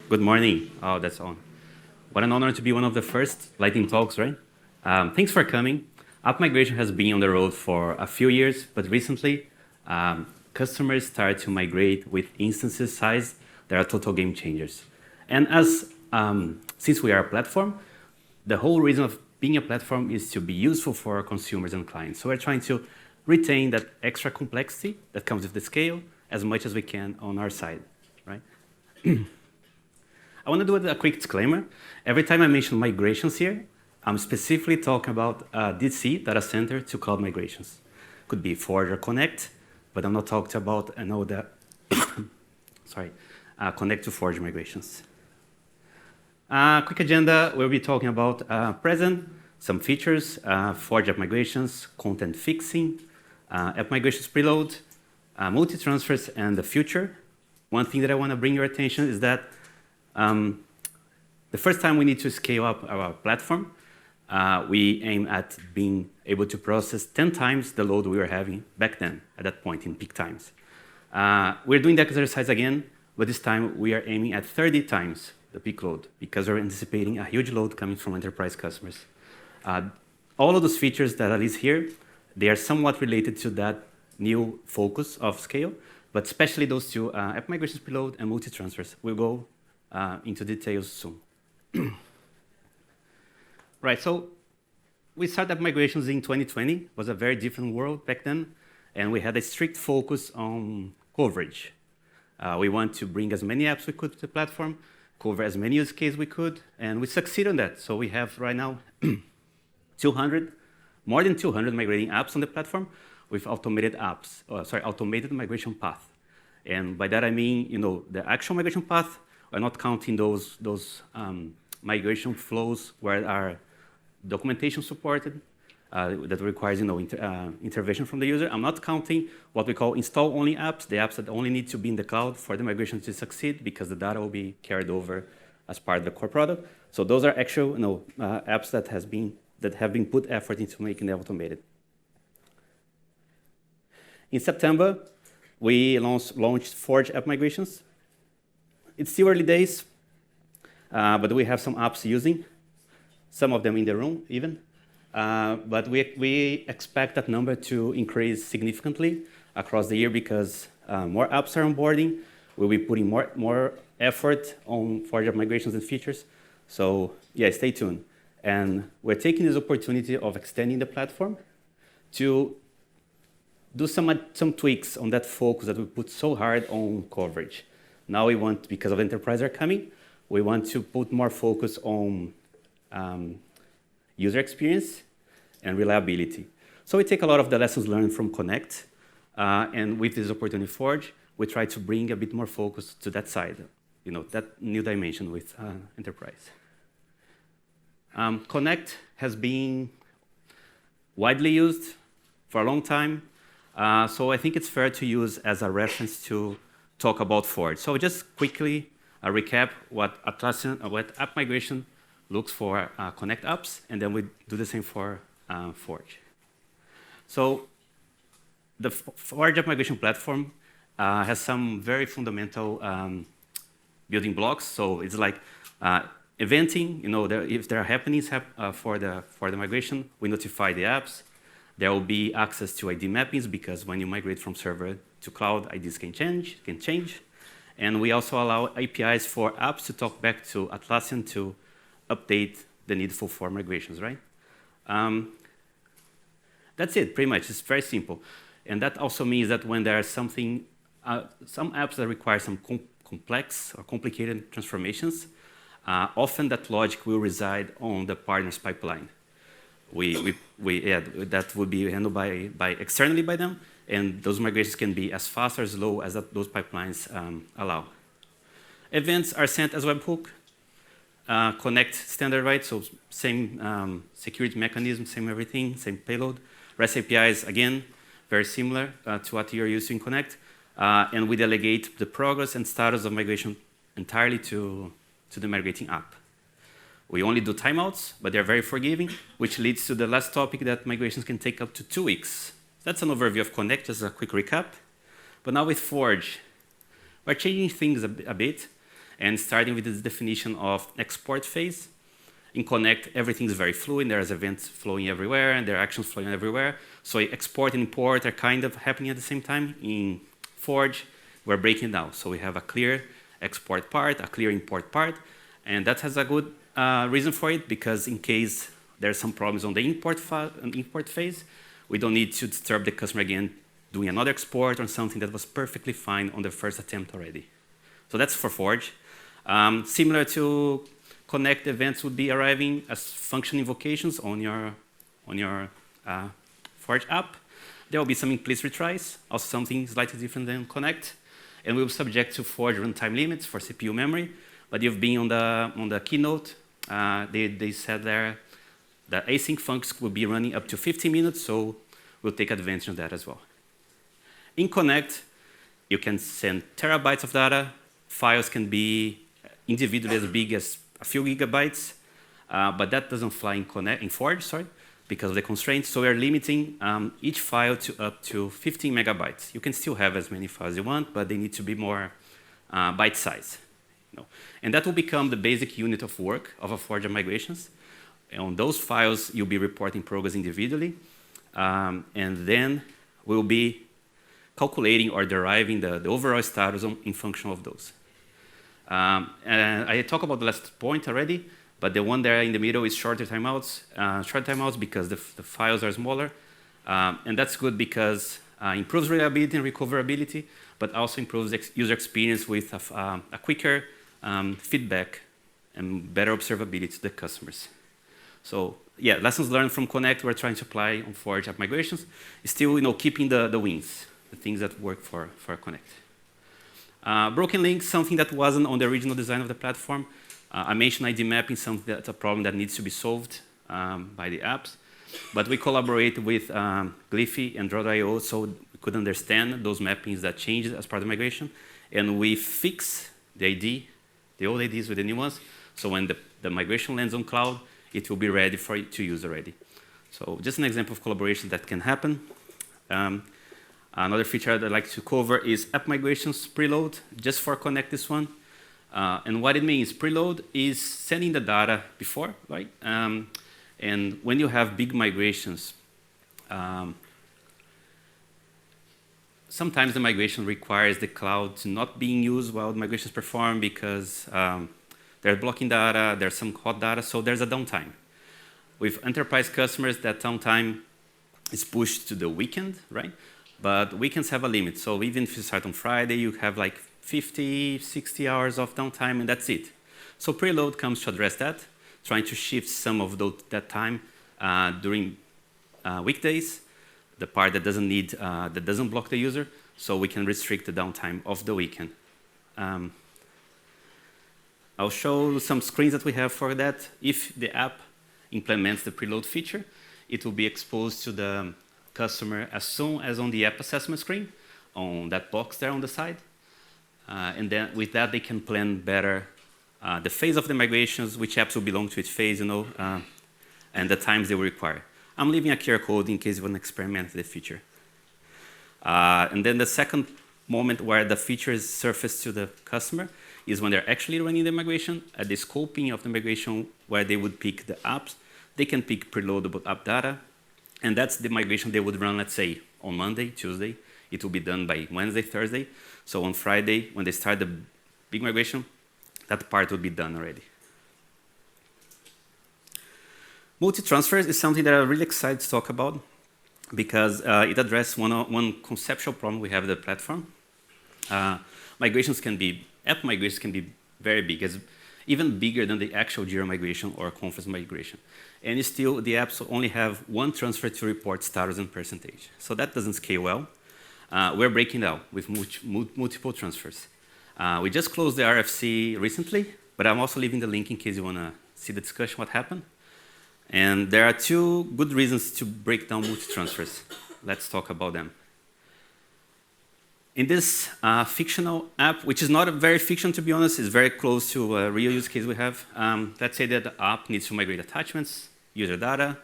Good morning. Oh, that's on. What an honor to be one of the first Lightning Talks, right? Thanks for coming. App migration has been on the road for a few years, but recently, customers started to migrate with instances size that are total game changers. And since we are a platform, the whole reason of being a platform is to be useful for our consumers and clients. So we're trying to retain that extra complexity that comes with the scale as much as we can on our side, right? I want to do a quick disclaimer. Every time I mention migrations here, I'm specifically talking about DC, data center, to cloud migrations. Could be Forge or Connect, but I'm not talking about, Connect to Forge migrations. Quick agenda, we'll be talking about present, some features, Forge app migrations, content fixing, app migrations preload, multi-transfers, and the future. One thing that I want to bring your attention is that the first time we need to scale up our platform, we aim at being able to process 10 times the load we were having back then, at that point in peak times. We're doing that exercise again, but this time we are aiming at 30 times the peak load because we're anticipating a huge load coming from enterprise customers. All of those features that are listed here, they are somewhat related to that new focus of scale, but especially those two, app migrations preload and multi-transfers. We'll go into details soon. Right, so we started app migrations in 2020. It was a very different world back then, and we had a strict focus on coverage. We want to bring as many apps we could to the platform, cover as many use cases we could, and we succeed on that. So we have right now more than 200 migrating apps on the platform with automated migration path. And by that I mean, the actual migration path. We're not counting those migration flows where our documentation supported that requires intervention from the user. I'm not counting what we call install-only apps, the apps that only need to be in the cloud for the migration to succeed because the data will be carried over as part of the core product. So those are actual apps that have been put effort into making them automated. In September, we launched Forge app migrations. It's still early days, but we have some apps using, some of them in the room even. But we expect that number to increase significantly across the year because more apps are onboarding. We'll be putting more effort on Forge app migrations and features. So yeah, stay tuned. And we're taking this opportunity of extending the platform to do some tweaks on that focus that we put so hard on coverage. Now we want, because of enterprise are coming, we want to put more focus on user experience and reliability. So we take a lot of the lessons learned from Connect, and with this opportunity Forge, we try to bring a bit more focus to that side, that new dimension with enterprise. Connect has been widely used for a long time, so I think it's fair to use as a reference to talk about Forge. So just quickly recap what app migration looks for Connect apps, and then we do the same for Forge. So the Forge app migration platform has some very fundamental building blocks. So it's like eventing. If there are happenings for the migration, we notify the apps. There will be access to ID mappings because when you migrate from server to cloud, IDs can change. And we also allow APIs for apps to talk back to Atlassian to update the needful for migrations, right? That's it, pretty much. It's very simple. And that also means that when there are some apps that require some complex or complicated transformations, often that logic will reside on the partner's pipeline. That would be handled by externally by them, and those migrations can be as fast or slow as those pipelines allow. Events are sent as webhook. Connect standard, right? So same security mechanism, same everything, same payload. REST APIs, again, very similar to what you're used to in Connect. And we delegate the progress and status of migration entirely to the migrating app. We only do timeouts, but they're very forgiving, which leads to the last topic that migrations can take up to 2 weeks. That's an overview of Connect, just a quick recap. But now with Forge, we're changing things a bit. And starting with this definition of export phase, in Connect, everything is very fluid. There's events flowing everywhere, and there are actions flowing everywhere. So export and import are kind of happening at the same time. In Forge, we're breaking down. So we have a clear export part, a clear import part, and that has a good reason for it, because in case there's some problems on the import phase, we don't need to disturb the customer again doing another export on something that was perfectly fine on the first attempt already. So that's for Forge. Similar to Connect, events would be arriving as function invocations on your Forge app. There will be some implicit retries, also something slightly different than Connect, and we'll be subject to Forge runtime limits for CPU memory. But you've been on the keynote, they said there that async functions will be running up to 15 minutes, so we'll take advantage of that as well. In Connect, you can send terabytes of data. Files can be individually as big as a few gigabytes, but that doesn't fly in Forge, because of the constraints. So we're limiting each file to up to 15 megabytes. You can still have as many files as you want, but they need to be more bite size. And that will become the basic unit of work of a Forge migrations. And on those files, you'll be reporting progress individually, and then we'll be calculating or deriving the overall status in function of those. And I talked about the last point already, but the one there in the middle is shorter timeouts. Short timeouts because the files are smaller, and that's good because improves reliability and recoverability, but also improves user experience with a quicker feedback and better observability to the customers. So yeah, lessons learned from Connect we're trying to apply on Forge app migrations. Still, keeping the wins, the things that work for Connect. Broken links, something that wasn't on the original design of the platform. I mentioned ID mapping, something that's a problem that needs to be solved by the apps. But we collaborate with Glyphy and Draw.io, so we could understand those mappings that changed as part of the migration. And we fix the ID, the old IDs with the new ones. So when the migration lands on cloud, it will be ready for it to use already. So just an example of collaboration that can happen. Another feature I'd like to cover is app migrations preload, just for Connect this one. And what it means, preload is sending the data before, right? And when you have big migrations, sometimes the migration requires the cloud to not being used while the migration is performed because they're blocking data, there's some hot data, so there's a downtime. With enterprise customers, that downtime is pushed to the weekend, right? But weekends have a limit. So even if you start on Friday, you have like 50, 60 hours of downtime, and that's it. So preload comes to address that, trying to shift some of that time during weekdays, the part that doesn't block the user, so we can restrict the downtime of the weekend. I'll show some screens that we have for that. If the app implements the preload feature, it will be exposed to the customer as soon as on the app assessment screen, on that box there on the side. And then with that, they can plan better the phase of the migrations, which apps will belong to each phase, and the times they will require. I'm leaving a QR code in case you want to experiment with the feature. And then the second moment where the feature is surfaced to the customer is when they're actually running the migration. At the scoping of the migration, where they would pick the apps, they can pick preloadable app data. And that's the migration they would run, let's say, on Monday, Tuesday. It will be done by Wednesday, Thursday. So on Friday, when they start the big migration, that part will be done already. Multi-transfers is something that I'm really excited to talk about because it addresses one conceptual problem we have with the platform. App migrations can be very big, even bigger than the actual Jira migration or conference migration. And still, the apps only have one transfer to report status and percentage. So that doesn't scale well. We're breaking down with multiple transfers. We just closed the RFC recently, but I'm also leaving the link in case you want to see the discussion, what happened. And there are two good reasons to break down multi-transfers. Let's talk about them. In this fictional app, which is not a very fictional to be honest, it's very close to a real use case we have. Let's say that the app needs to migrate attachments, user data,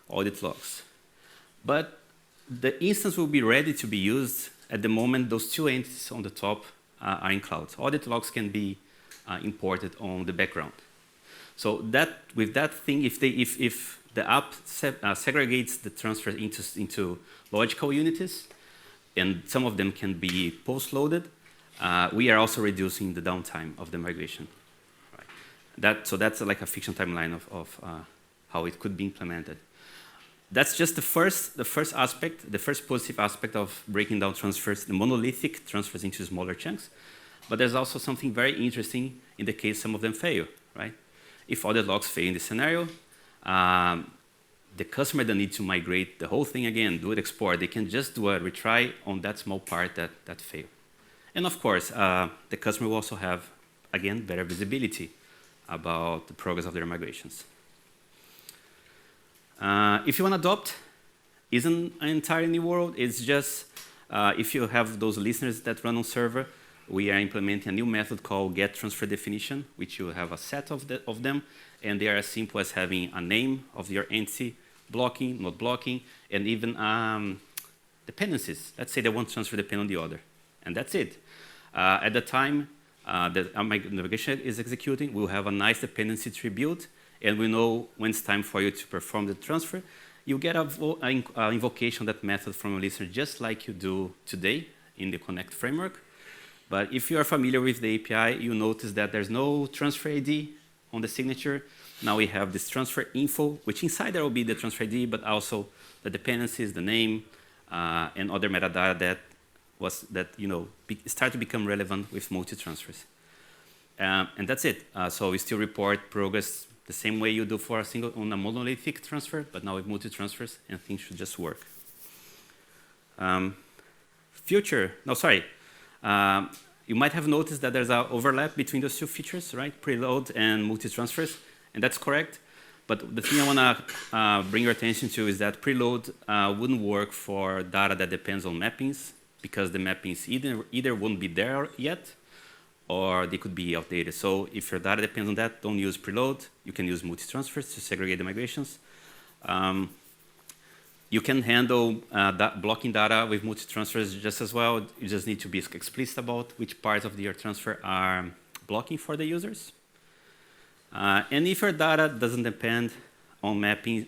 audit logs. But the instance will be ready to be used at the moment those two entities on the top are in cloud. Audit logs can be imported on the background. So that with that thing, if the app segregates the transfer into logical unities, and some of them can be post-loaded, we are also reducing the downtime of the migration. Right. So that's like a fiction timeline of how it could be implemented. That's just the first aspect, the first positive aspect of breaking down transfers, the monolithic transfers into smaller chunks. But there's also something very interesting in the case some of them fail, right? If all the logs fail in this scenario, the customer doesn't need to migrate the whole thing again, do an export. They can just do a retry on that small part that failed. And of course, the customer will also have, again, better visibility about the progress of their migrations. If you want to adopt, isn't an entirely new world. It's just, if you have those listeners that run on server, we are implementing a new method called getTransferDefinition, which you have a set of them, and they are as simple as having a name of your entity, blocking, not blocking, and even dependencies. Let's say that one transfer depends on the other, and that's it. At the time that my navigation is executing, we'll have a nice dependency tree built, and we know when it's time for you to perform the transfer. You get an invocation of that method from a listener, just like you do today in the Connect framework. But if you are familiar with the API, you notice that there's no transfer ID on the signature. Now we have this transfer info, which inside there will be the transfer ID, but also the dependencies, the name, and other metadata that start to become relevant with multi-transfers. And that's it. So we still report progress the same way you do for on a monolithic transfer, but now with multi-transfers, and things should just work. You might have noticed that there's an overlap between those two features, right? Preload and multi-transfers, and that's correct. But the thing I want to bring your attention to is that preload wouldn't work for data that depends on mappings, because the mappings either won't be there yet, or they could be outdated. So if your data depends on that, don't use preload. You can use multi-transfers to segregate the migrations. You can handle blocking data with multi-transfers just as well. You just need to be explicit about which parts of your transfer are blocking for the users. And if your data doesn't depend on mapping,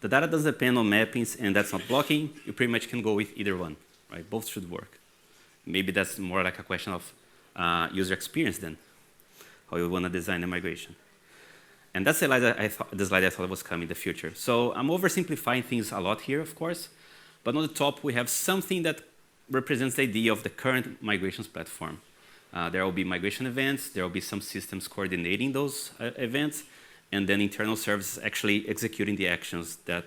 the data doesn't depend on mappings and that's not blocking, you pretty much can go with either one, right? Both should work. Maybe that's more like a question of user experience then, how you want to design the migration. And that's the slide I thought was coming in the future. So I'm oversimplifying things a lot here, of course. But on the top, we have something that represents the idea of the current migrations platform. There will be migration events. There will be some systems coordinating those events. And then internal services actually executing the actions that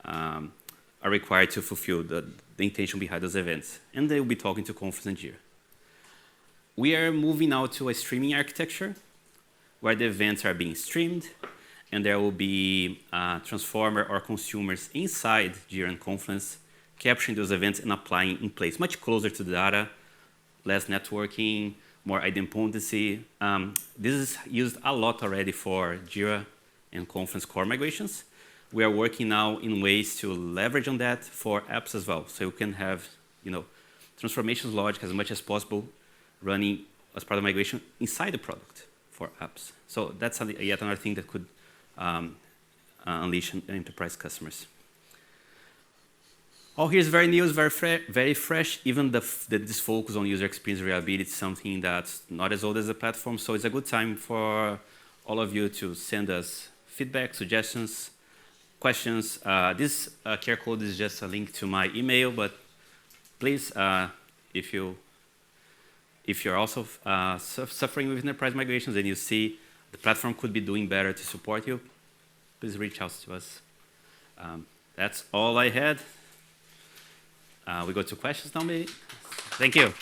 are required to fulfill the intention behind those events. And they will be talking to Confluence and Jira. We are moving now to a streaming architecture, where the events are being streamed, and there will be transformer or consumers inside Jira and Confluence, capturing those events and applying in place, much closer to the data, less networking, more idempotency. This is used a lot already for Jira and Confluence core migrations. We are working now in ways to leverage on that for apps as well. So you can have transformations logic as much as possible running as part of migration inside the product for apps. So that's yet another thing that could unleash enterprise customers. All here is very new, very fresh. Even this focus on user experience reliability is something that's not as old as the platform. So it's a good time for all of you to send us feedback, suggestions, questions. This QR code is just a link to my email, but please, if you're also suffering with enterprise migrations and you see the platform could be doing better to support you, please reach out to us. That's all I had. We go to questions now, maybe? Thank you.